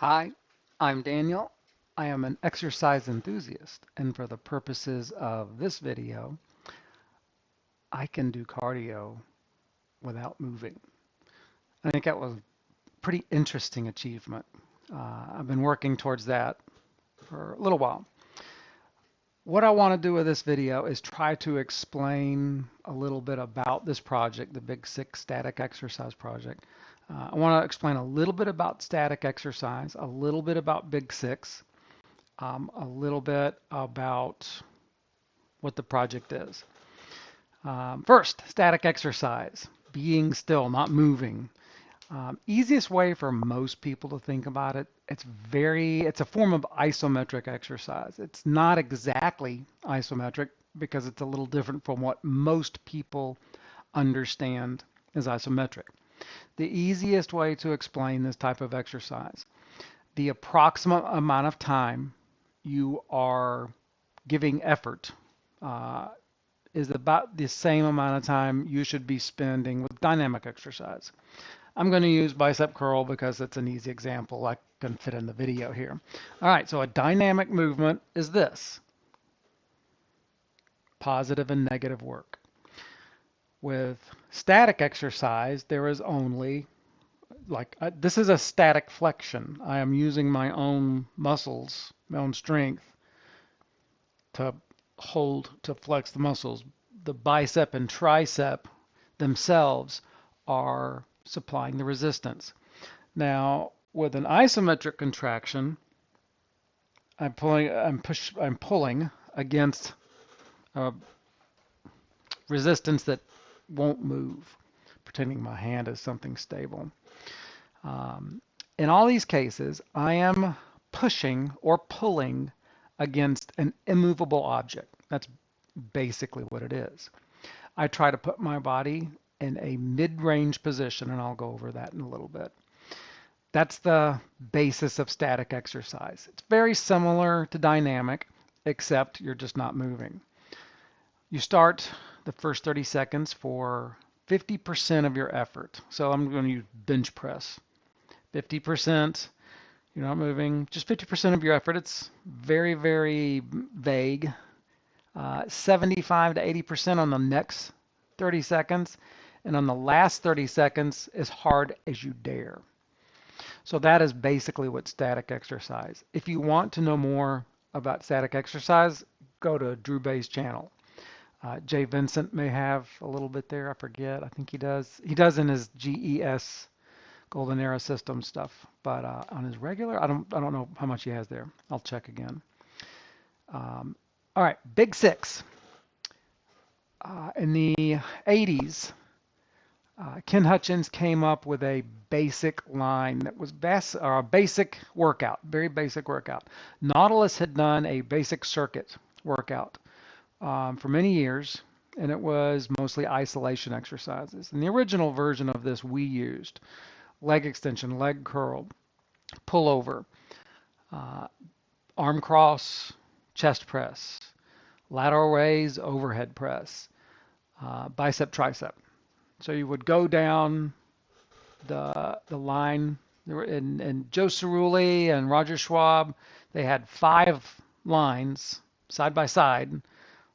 Hi, I'm Daniel. I am an exercise enthusiast, and for the purposes of this video, I can do cardio without moving. I think that was a pretty interesting achievement. I've been working towards that for a little while. What I want to do with this video is try to explain a little bit about this project, the Big Six Static Exercise Project. I want to explain a little bit about static exercise, a little bit about Big Six, a little bit about what the project is. First, static exercise, being still, not moving. Easiest way for most people to think about it, it's a form of isometric exercise. It's not exactly isometric because it's a little different from what most people understand as isometric. The easiest way to explain this type of exercise, the approximate amount of time you are giving effort uh, is about the same amount of time you should be spending with dynamic exercise. I'm going to use bicep curl because it's an easy example I can fit in the video here. All right, so a dynamic movement is this: positive and negative work. With static exercise, there is only this is a static flexion. I am using my own muscles, my own strength to to flex the muscles. The bicep and tricep themselves are supplying the resistance. Now, with an isometric contraction, I'm pulling against a resistance that won't move, pretending my hand is something stable. In all these cases, I am pushing or pulling against an immovable object. That's basically what it is. I try to put my body in a mid-range position, and I'll go over that in a little bit. That's the basis of static exercise. It's very similar to dynamic, except you're just not moving. You start the first 30 seconds for 50% of your effort. So I'm going to use bench press. 50%, you're not moving, just 50% of your effort. It's very, very vague. 75 to 80% on the next 30 seconds. And on the last 30 seconds, as hard as you dare. So that is basically what static exercise. If you want to know more about static exercise, go to Drew Bay's channel. Jay Vincent may have a little bit there. I forget. I think he does. He does in his GES Golden Era System stuff, but on his regular, I don't know how much he has there. I'll check again. All right, Big Six. In the 80s, Ken Hutchins came up with a basic line that was a basic workout, very basic workout. Nautilus had done a basic circuit workout for many years, and it was mostly isolation exercises. And the original version of this we used leg extension, leg curl, pull over, uh, arm cross, chest press, lateral raise, overhead press, bicep, tricep. So you would go down the line. And Joe Cerulli and Roger Schwab, they had 5 lines side by side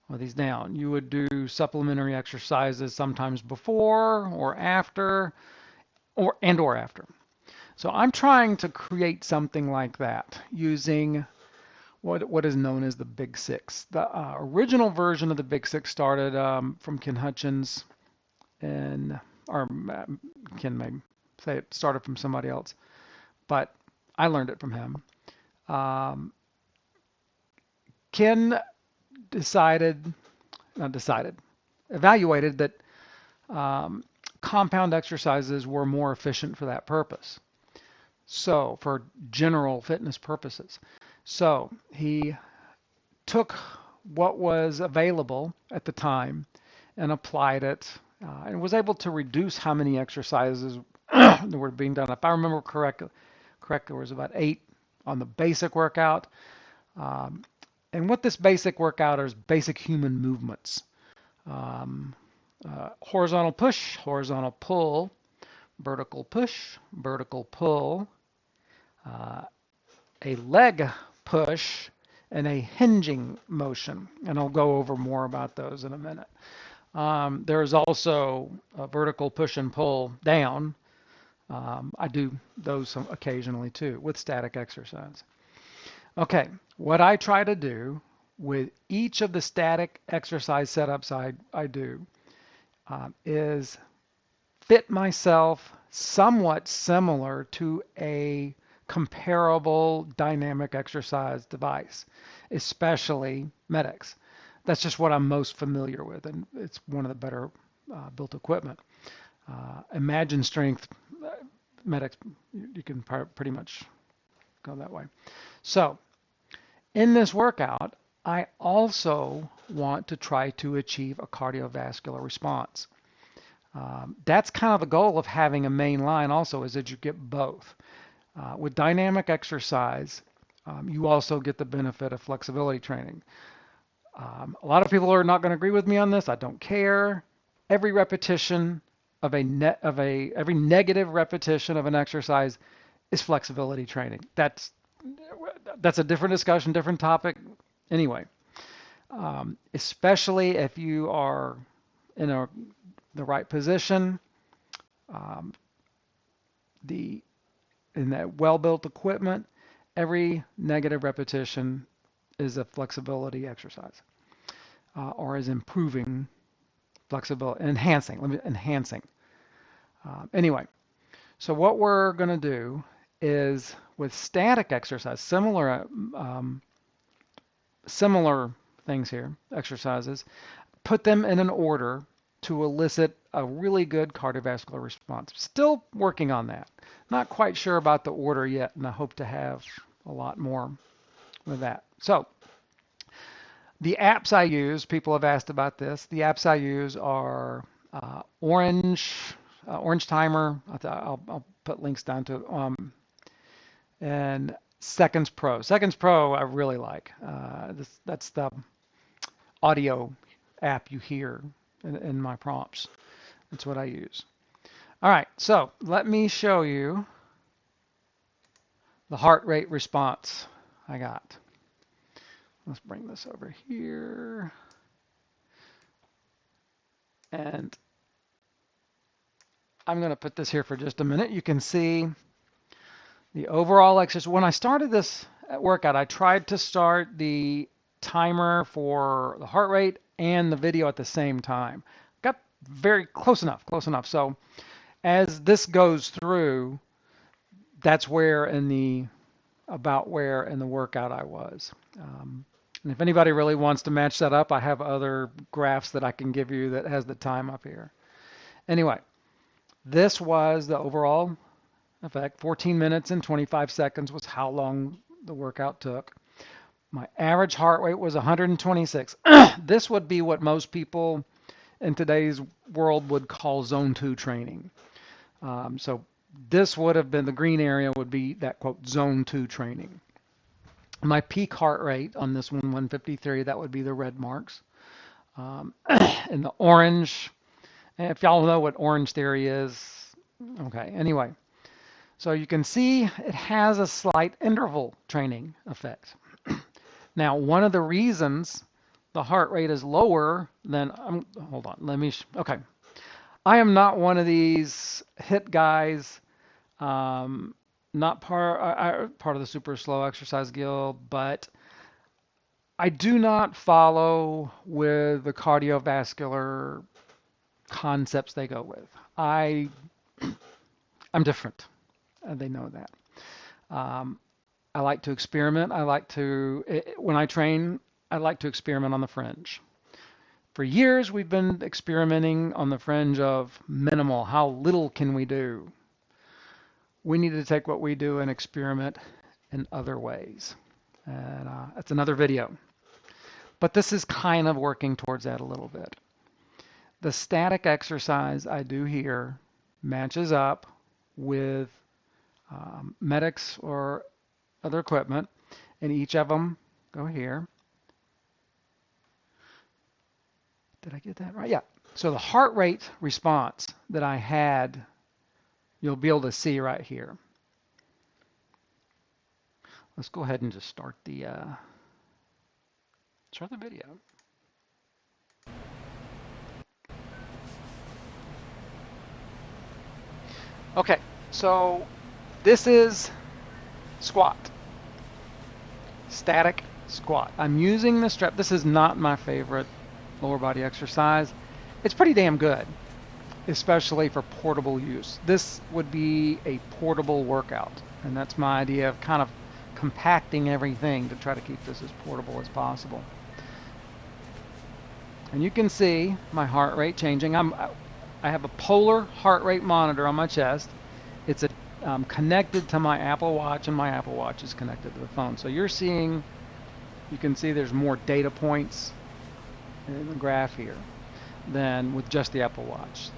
with these down. You would do supplementary exercises sometimes before or after or after. So I'm trying to create something like that using what is known as the Big Six. The original version of the Big Six started from Ken Hutchins, and or Ken may say it started from somebody else, but I learned it from him. Um, Ken decided, not decided, evaluated that um, compound exercises were more efficient for that purpose. So, for general fitness purposes. So, he took what was available at the time and applied it and was able to reduce how many exercises that were being done. If I remember correctly, there was about 8 on the basic workout. Um, and what this basic workout is basic human movements. Um, Horizontal push, horizontal pull, vertical push, vertical pull, a leg push, and a hinging motion. And I'll go over more about those in a minute. There is also a vertical push and pull down. I do those occasionally too with static exercise. Okay, what I try to do with each of the static exercise setups I do is fit myself somewhat similar to a comparable dynamic exercise device, especially medics. That's just what I'm most familiar with, and it's one of the better built equipment. Imagine strength medics, you can pretty much go that way. So in this workout, I also want to try to achieve a cardiovascular response. That's kind of the goal of having a main line also, is that you get both. With dynamic exercise, you also get the benefit of flexibility training. A lot of people are not going to agree with me on this. I don't care. Every repetition of every negative repetition of an exercise is flexibility training. That's a different discussion, different topic. Anyway, especially if you are in the right position, in that well-built equipment, every negative repetition is a flexibility exercise, or is improving flexibility, enhancing. Anyway, so what we're going to do is with static exercise, similar things here, exercises, put them in an order to elicit a really good cardiovascular response. Still working on that. Not quite sure about the order yet, and I hope to have a lot more with that. So the apps I use, people have asked about this. The apps I use are Orange Timer. I'll put links down to it. And Seconds Pro. Seconds Pro I really like. That's the audio app you hear in my prompts. That's what I use. All right, so let me show you the heart rate response I got. Let's bring this over here. And I'm going to put this here for just a minute. You can see the overall exercise. When I started this workout, I tried to start the timer for the heart rate and the video at the same time. Got very close enough. So as this goes through, that's where about where in the workout I was. And if anybody really wants to match that up, I have other graphs that I can give you that has the time up here. Anyway, this was the overall effect. 14 minutes and 25 seconds was how long the workout took. My average heart rate was 126. This would be what most people in today's world would call zone 2 training. So this would have been, the green area would be that quote zone 2 training. My peak heart rate on this one, 153, that would be the red marks. And the orange, if y'all know what Orange Theory is, okay, anyway. So you can see it has a slight interval training effect. Now, one of the reasons the heart rate is lower than, hold on, okay. I am not one of these HIT guys, not part of the Super Slow Exercise Guild, but I do not follow with the cardiovascular concepts they go with. I'm different. They know that. I like to experiment. When I train, I like to experiment on the fringe. For years, we've been experimenting on the fringe of minimal. How little can we do? We need to take what we do and experiment in other ways. And that's another video. But this is kind of working towards that a little bit. The static exercise I do here matches up with medics or other equipment, and each of them go here. Did I get that right? Yeah. So the heart rate response that I had, you'll be able to see right here. Let's go ahead and just start the video. Okay, so this is squat, static squat. I'm using the strap. This is not my favorite lower body exercise. It's pretty damn good, especially for portable use. This would be a portable workout, and that's my idea of kind of compacting everything to try to keep this as portable as possible. And you can see my heart rate changing. I have a polar heart rate monitor on my chest. It's connected to my Apple Watch, and my Apple Watch is connected to the phone. So you can see there's more data points in the graph here than with just the Apple Watch.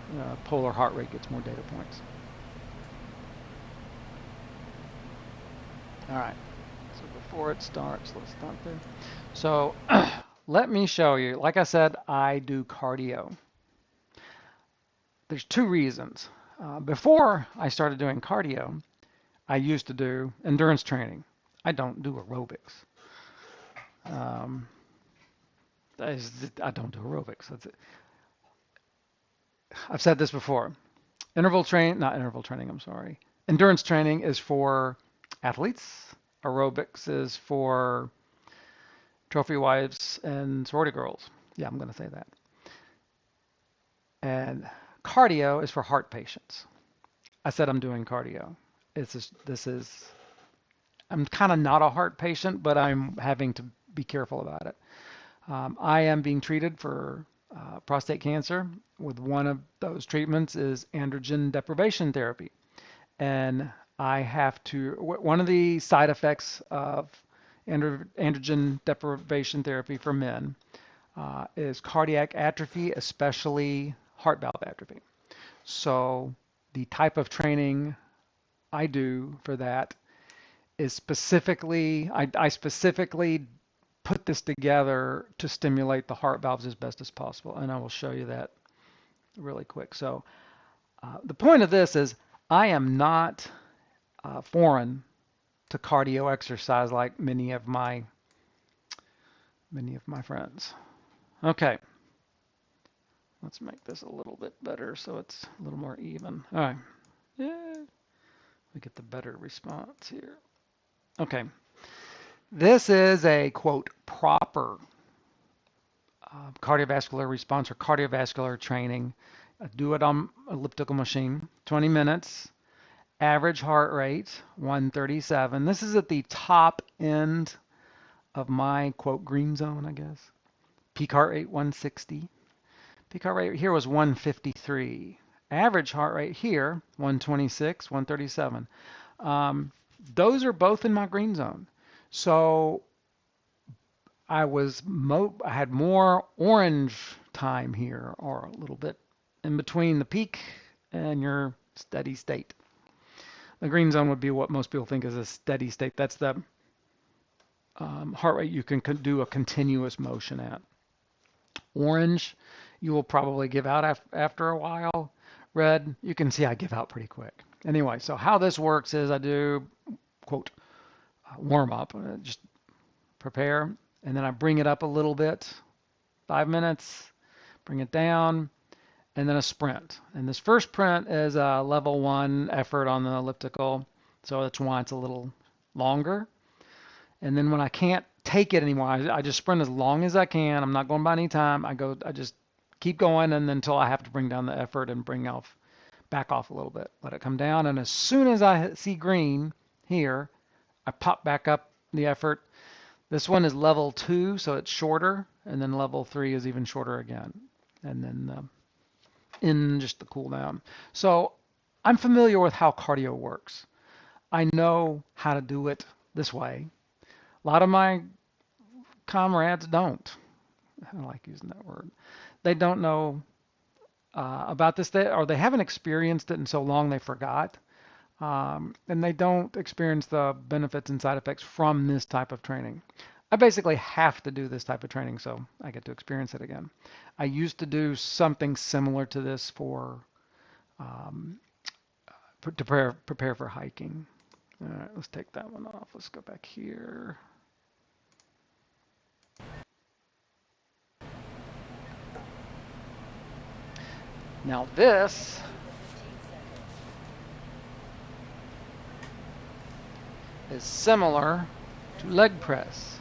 Polar heart rate gets more data points. All right, so before it starts, let's start there. So let me show you. Like I said, I do cardio. There's two reasons. Before I started doing cardio, I used to do endurance training. I don't do aerobics. Um, I don't do aerobics. That's it. I've said this before. Not interval training, I'm sorry. Endurance training is for athletes. Aerobics is for trophy wives and sorority girls. Yeah, I'm going to say that. And cardio is for heart patients. I said I'm doing cardio. I'm kind of not a heart patient, but I'm having to be careful about it. I am being treated for prostate cancer. With one of those treatments is androgen deprivation therapy. And one of the side effects of androgen deprivation therapy for men is cardiac atrophy, especially heart valve atrophy. So the type of training I do for that is I specifically put this together to stimulate the heart valves as best as possible. And I will show you that really quick. So the point of this is I am not foreign to cardio exercise like many of my friends. Okay, let's make this a little bit better so it's a little more even. All right, yeah, we get the better response here. Okay, this is a quote proper cardiovascular response or cardiovascular training. Do it on elliptical machine, 20 minutes. Average heart rate 137. This is at the top end of my quote green zone, I guess. Peak heart rate 160. Peak heart rate here was 153. Average heart rate here 126, 137. Those are both in my green zone. So I had more orange time here, or a little bit in between the peak and your steady state. The green zone would be what most people think is a steady state. That's the heart rate you can do a continuous motion at. Orange, you will probably give out after a while. Red, you can see I give out pretty quick. Anyway, so how this works is I do, quote, warm up, just prepare, and then I bring it up a little bit, 5 minutes, bring it down, and then a sprint. And this first sprint is a level 1 effort on the elliptical, so that's why it's a little longer. And then when I can't take it anymore, I just sprint as long as I can. I'm not going by any time. I just keep going, and until I have to bring down the effort and back off a little bit. Let it come down, and as soon as I see green here, I pop back up the effort. This one is level 2, so it's shorter, and then level 3 is even shorter again. And then in just the cool down. So I'm familiar with how cardio works. I know how to do it this way. A lot of my comrades don't. I like using that word. They don't know about this, or they haven't experienced it in so long they forgot. And they don't experience the benefits and side effects from this type of training. I basically have to do this type of training so I get to experience it again. I used to do something similar to this to prepare for hiking, All right, let's take that one off. Let's go back here. Now this is similar to leg press.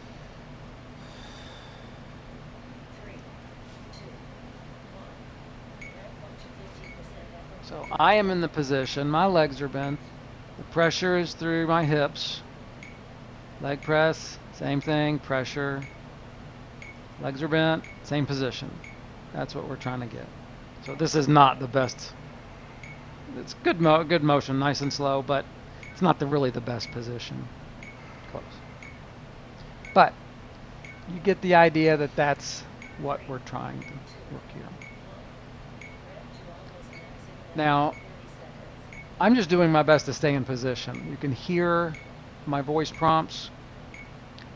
So I am in the position, my legs are bent, the pressure is through my hips. Leg press, same thing, pressure. Legs are bent, same position. That's what we're trying to get. So this is not the best. It's good motion, nice and slow, but it's not really the best position. Close. But you get the idea that that's what we're trying to work here. Now, I'm just doing my best to stay in position. You can hear my voice prompts.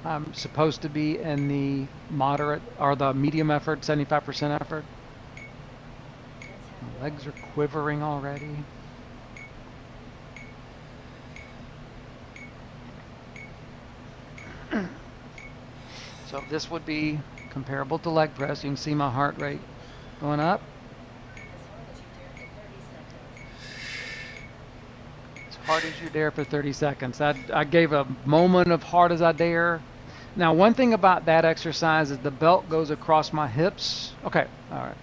I'm supposed to be in the moderate or the medium effort, 75% effort. My legs are quivering already. So this would be comparable to leg press. You can see my heart rate going up. As hard as you dare for 30 seconds. I gave a moment of hard as I dare. Now, one thing about that exercise is the belt goes across my hips. Okay, all right.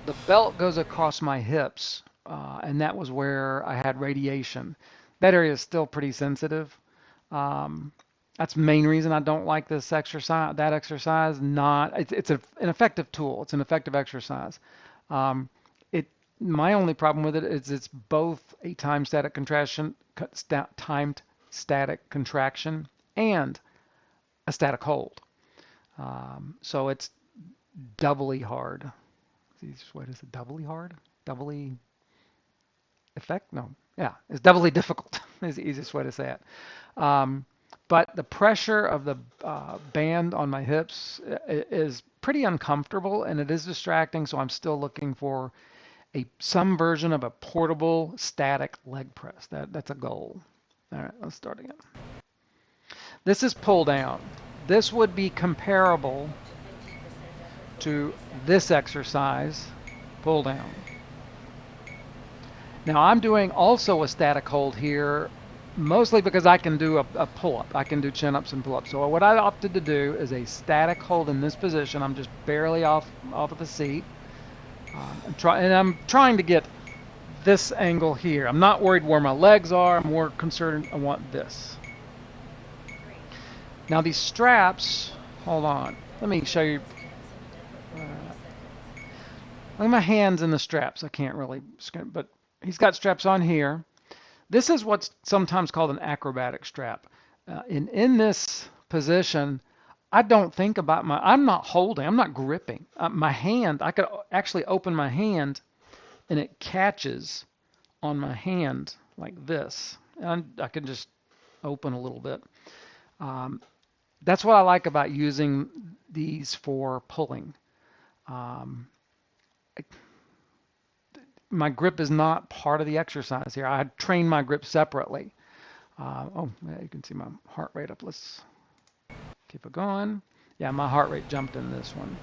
The belt goes across my hips, and that was where I had radiation. That area is still pretty sensitive. That's the main reason I don't like this exercise. That exercise, it's an effective tool. It's an effective exercise. My only problem with it is it's both a timed static contraction, timed static contraction, and a static hold. So it's doubly hard. What is it? Doubly hard? Doubly effect? No. Yeah, it's doubly difficult. Is the easiest way to say it. But the pressure of the band on my hips is pretty uncomfortable, and it is distracting. So I'm still looking for some version of a portable static leg press. That's a goal. All right, let's start again. This is pull down. This would be comparable to this exercise, pull down. Now I'm doing also a static hold here, mostly because I can do a pull-up. I can do chin-ups and pull-ups. So what I opted to do is a static hold in this position. I'm just barely off of the seat. I'm trying to get this angle here. I'm not worried where my legs are. I'm more concerned I want this. Now these straps, hold on. Let me show you. Look at my hands in the straps. I can't really, but he's got straps on here. This is what's sometimes called an acrobatic strap. In this position, I don't think about I'm not holding, I'm not gripping. My hand, I could actually open my hand and it catches on my hand like this. And I can just open a little bit. That's what I like about using these for pulling. My grip is not part of the exercise here. I train my grip separately. Yeah, you can see my heart rate up. Let's keep it going. Yeah, my heart rate jumped in this one.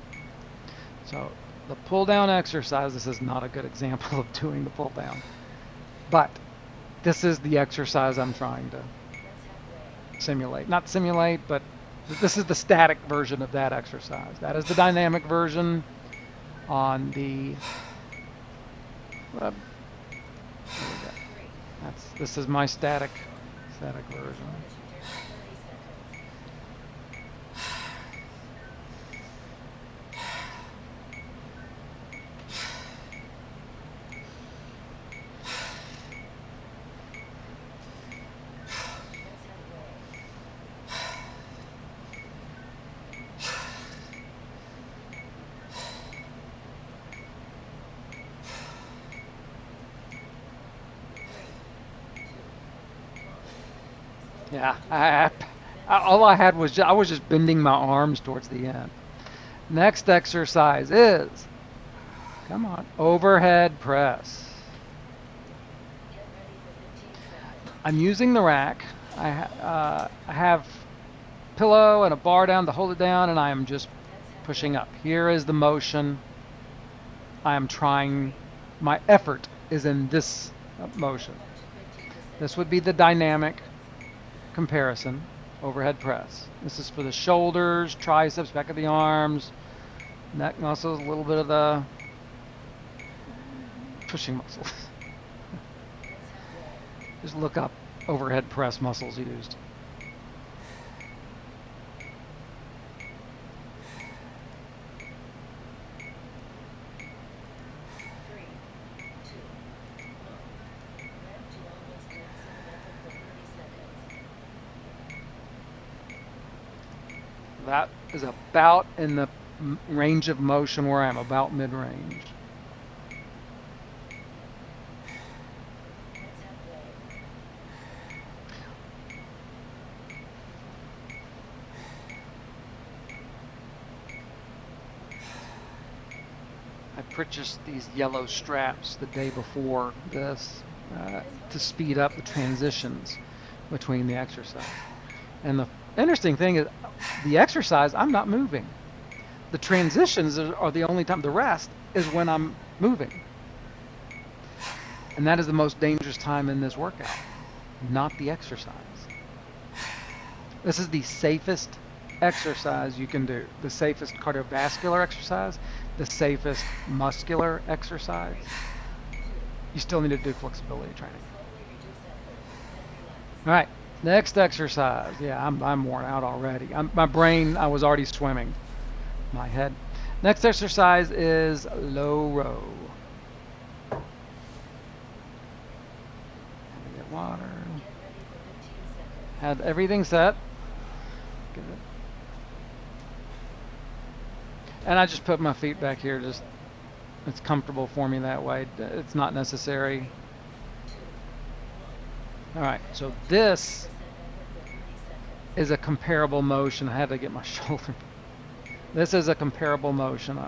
So the pull down exercise, this is not a good example of doing the pull down. But this is the exercise I'm trying to simulate. Not simulate, but this is the static version of that exercise. That is the dynamic version on the this is my static version. Yeah, all I had was I was just bending my arms towards the end. Next exercise is Come on. Overhead press. I'm using the rack. I have pillow and a bar down to hold it down, and I am just pushing up. Here is the motion. I am trying. My effort is in this motion. This would be the dynamic comparison. Overhead press. This is for the shoulders, triceps, back of the arms, neck muscles, a little bit of the pushing muscles. Just look up overhead press muscles used. That is about in the range of motion where I'm about mid-range. I purchased these yellow straps the day before this to speed up the transitions between the exercise. And the interesting thing is the exercise, I'm not moving. The transitions are the only time. The rest is when I'm moving. And that is the most dangerous time in this workout, not the exercise. This is the safest exercise you can do. The safest cardiovascular exercise, the safest muscular exercise. You still need to do flexibility training. All right, next exercise. Yeah, I'm worn out already. My brain, I was already swimming. My head. Next exercise is low row. Get water. Had everything set. Good. And I just put my feet back here. Just it's comfortable for me that way. It's not necessary. All right. So this is a comparable motion. I had to get my shoulder. This is a comparable motion.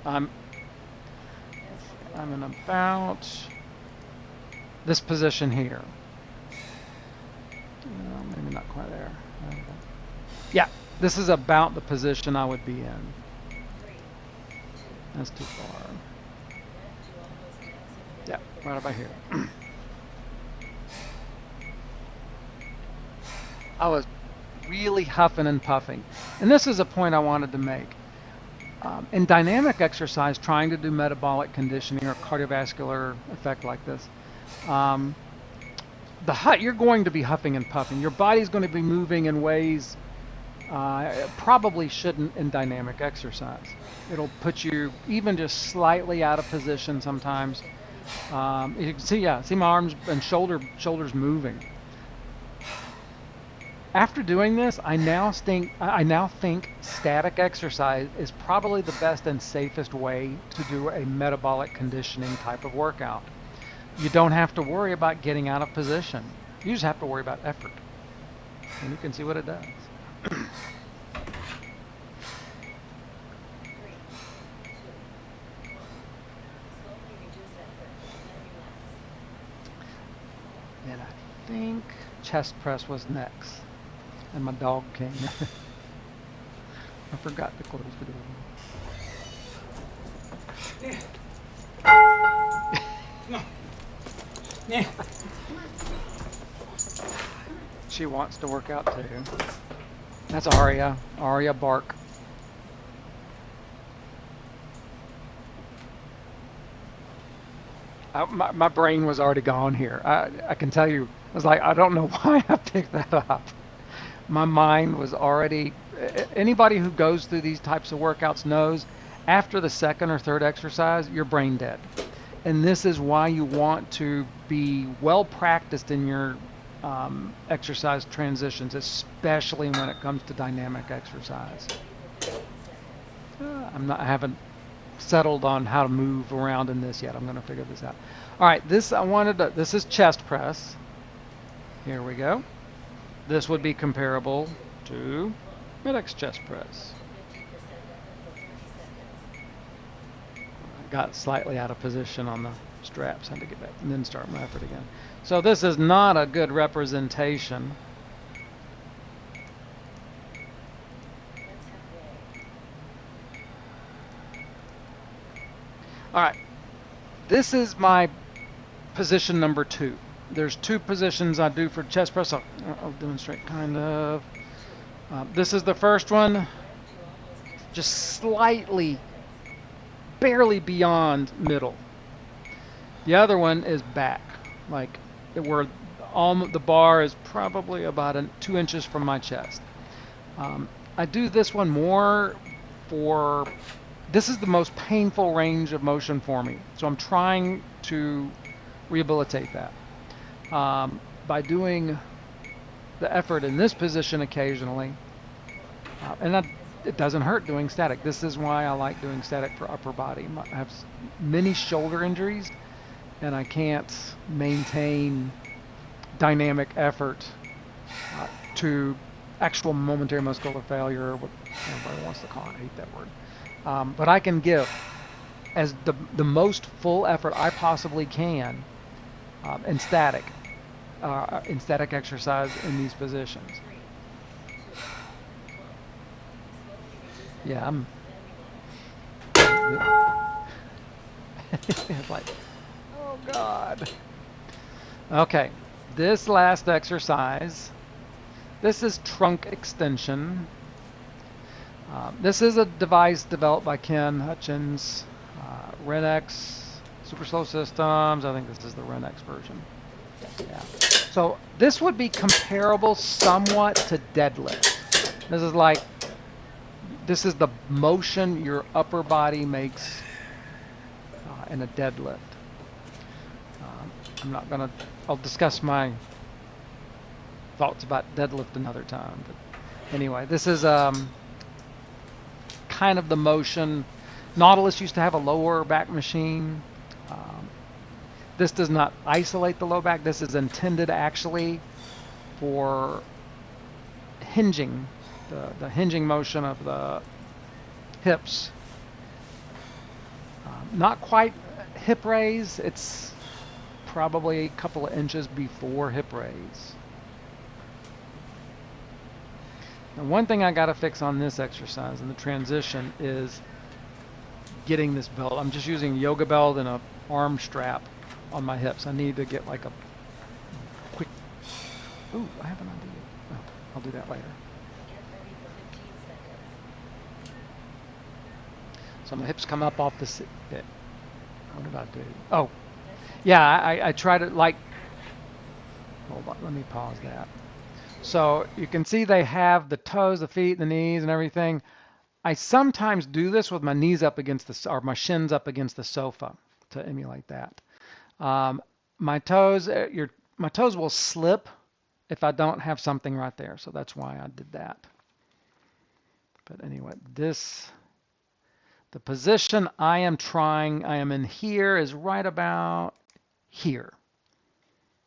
I'm in about this position here. No, maybe not quite there. Yeah, this is about the position I would be in. That's too far. Yeah, right about here. I was really huffing and puffing. And this is a point I wanted to make. In dynamic exercise, trying to do metabolic conditioning or cardiovascular effect like this, you're going to be huffing and puffing. Your body's going to be moving in ways it probably shouldn't in dynamic exercise. It'll put you even just slightly out of position sometimes. You can see my arms and shoulders moving. After doing this, I now think static exercise is probably the best and safest way to do a metabolic conditioning type of workout. You don't have to worry about getting out of position. You just have to worry about effort. And you can see what it does. And I think chest press was next. And my dog came. I forgot to close the door. Yeah. She wants to work out too. That's Aria. Aria bark. My brain was already gone here. I can tell you, I was like, I don't know why I picked that up. My mind was already, anybody who goes through these types of workouts knows after the second or third exercise, you're brain dead. And this is why you want to be well practiced in your exercise transitions, especially when it comes to dynamic exercise. I haven't settled on how to move around in this yet. I'm going to figure this out. All right, this is chest press. Here we go. This would be comparable to Mid-X chest press. I got slightly out of position on the straps. Had to get back and then start my effort again. So this is not a good representation. All right. This is my position number 2. There's 2 positions I do for chest press. I'll demonstrate kind of. This is the first one, just slightly, barely beyond middle. The other one is back, like where the bar is probably about 2 inches from my chest. I do this one more for, this is the most painful range of motion for me. So I'm trying to rehabilitate that by doing the effort in this position occasionally. It doesn't hurt doing static. This is why I like doing static for upper body. I have many shoulder injuries, and I can't maintain dynamic effort to actual momentary muscular failure, or what everybody wants to call it. I hate that word. But I can give as the most full effort I possibly can in static exercise in these positions. Yeah, I'm. It's like, oh God. Okay, this last exercise, this is trunk extension. This is a device developed by Ken Hutchins, Renex, Super Slow Systems. I think this is the Renex version. Yeah. So this would be comparable somewhat to deadlift. This is the motion your upper body makes in a deadlift. I'll discuss my thoughts about deadlift another time. But anyway, this is kind of the motion. Nautilus used to have a lower back machine. This does not isolate the low back. This is intended actually for hinging, the hinging motion of the hips. Not quite hip raise. It's probably a couple of inches before hip raise. Now, one thing I got to fix on this exercise and the transition is getting this belt. I'm just using a yoga belt and a arm strap on my hips. I need to get like a quick. Ooh, I have an idea. Oh, I'll do that later. So my hips come up off the sit. What did I do? Oh, yeah, I try to like. Hold on, let me pause that. So you can see they have the toes, the feet, the knees, and everything. I sometimes do this with my knees up against or my shins up against the sofa to emulate that. My toes will slip if I don't have something right there. So that's why I did that. But anyway, the position I am in here is right about here.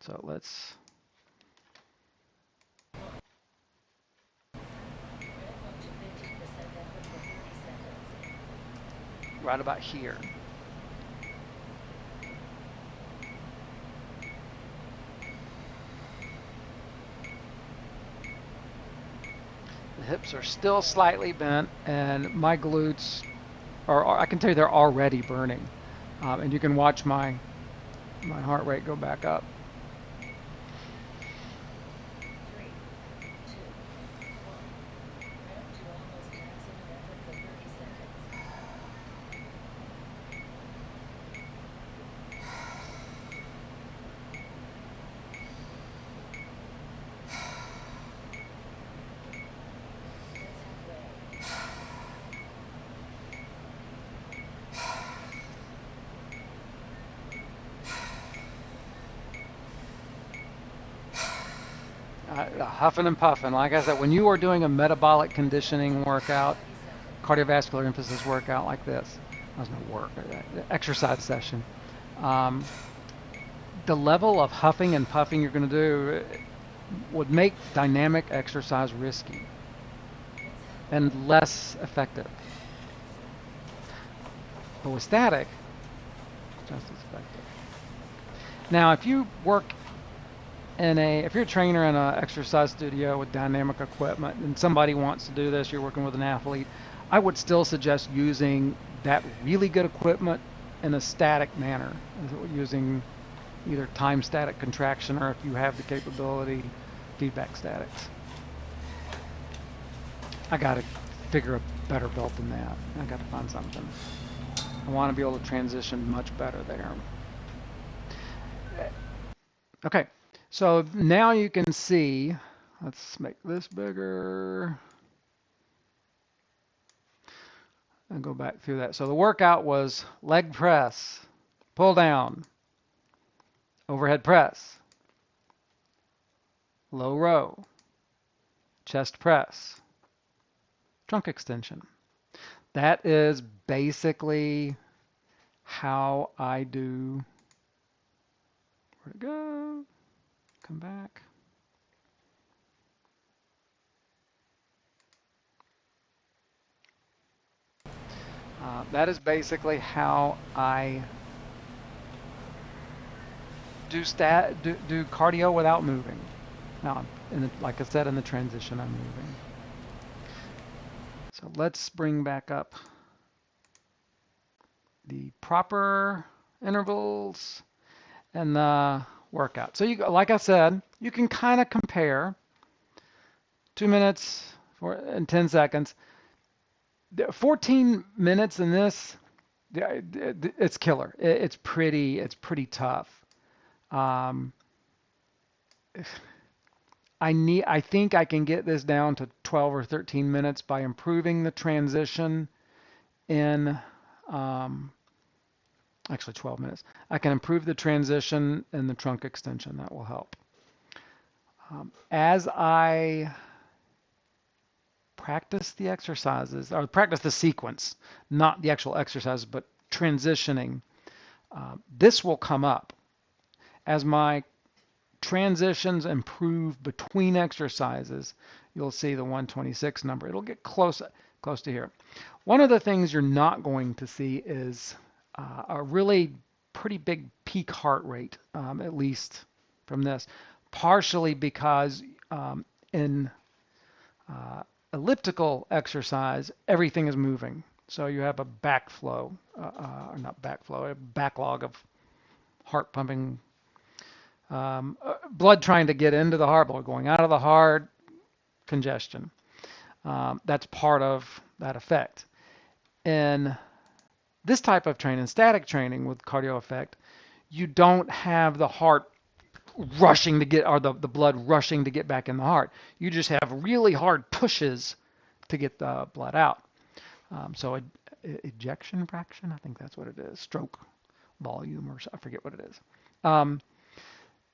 So let's. Right about here. The hips are still slightly bent, and my glutes I can tell you they're already burning. And you can watch my heart rate go back up. Huffing and puffing. Like I said, when you are doing a metabolic conditioning workout, cardiovascular emphasis workout like this, that's no work, exercise session, the level of huffing and puffing you're going to do would make dynamic exercise risky. and less effective. But with static, just as effective. Now, if you work if you're a trainer in an exercise studio with dynamic equipment and somebody wants to do this, you're working with an athlete, I would still suggest using that really good equipment in a static manner, using either time static contraction or if you have the capability, feedback statics. I got to figure a better belt than that. I got to find something. I want to be able to transition much better there. Okay, so now you can see, let's make this bigger and go back through that. So the workout was leg press, pull down, overhead press, low row, chest press, trunk extension. That is basically how I do, where'd it go? Come back. That is basically how I do cardio without moving. Now, like I said, in the transition, I'm moving. So let's bring back up the proper intervals and the workout. So like I said, you can kind of compare 2 minutes and 10 seconds. 14 minutes in this, it's killer. It's pretty tough. Um, I think I can get this down to 12 or 13 minutes by improving the transition in, actually 12 minutes. I can improve the transition and the trunk extension. That will help. As I practice the exercises, or practice the sequence, not the actual exercise, but transitioning, this will come up. As my transitions improve between exercises, you'll see the 126 number. It'll get close to here. One of the things you're not going to see is a really pretty big peak heart rate, at least from this, partially because in elliptical exercise, everything is moving. So you have a backflow, or not backflow, a backlog of heart pumping, blood trying to get into the heart, blood going out of the heart, congestion. That's part of that effect. In this type of training, static training with cardio effect, you don't have the heart rushing to get, or the blood rushing to get back in the heart. You just have really hard pushes to get the blood out. So ejection fraction, I think that's what it is, stroke volume, or I forget what it is.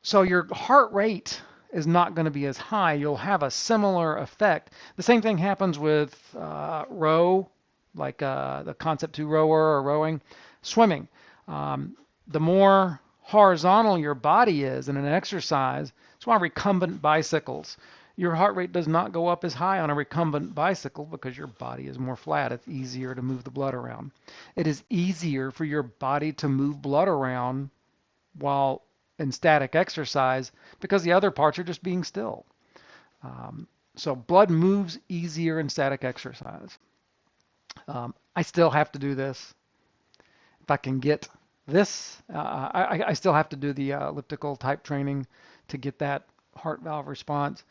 So your heart rate is not going to be as high. You'll have a similar effect. The same thing happens with row, like the Concept 2 rower or rowing, swimming. The more horizontal your body is in an exercise, it's why recumbent bicycles. Your heart rate does not go up as high on a recumbent bicycle because your body is more flat. It's easier to move the blood around. It is easier for your body to move blood around while in static exercise because the other parts are just being still. So blood moves easier in static exercise. I still have to do this. If I can get this, I still have to do the elliptical type training to get that heart valve response.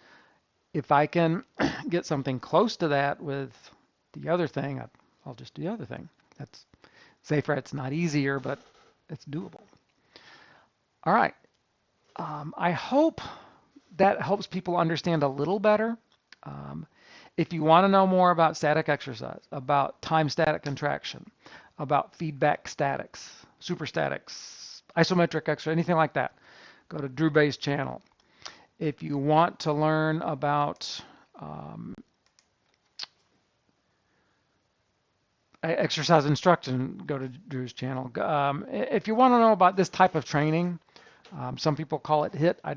If I can get something close to that with the other thing, I'll just do the other thing. That's safer. It's not easier, but it's doable. All right. I hope that helps people understand a little better. If you want to know more about static exercise, about time static contraction, about feedback statics, superstatics, isometric exercise, anything like that, go to Drew Baye's channel. If you want to learn about exercise instruction, go to Drew's channel. If you want to know about this type of training, some people call it HIIT. I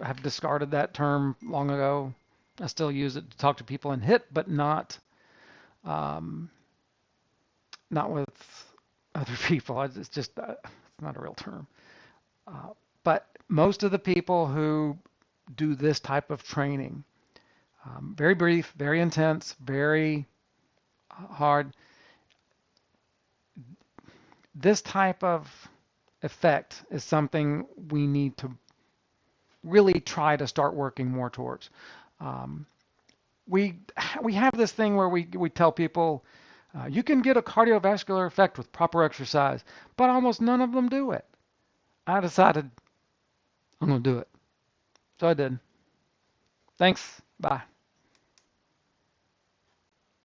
have discarded that term long ago. I still use it to talk to people and hit, but um, not with other people. It's just it's not a real term. Uh, but most of the people who do this type of training, very brief, very intense, very hard, this type of effect is something we need to really try to start working more towards. Um, we we have this thing where we tell people you can get a cardiovascular effect with proper exercise, but almost none of them do it. I decided I'm going to do it. So I did. Thanks. Bye.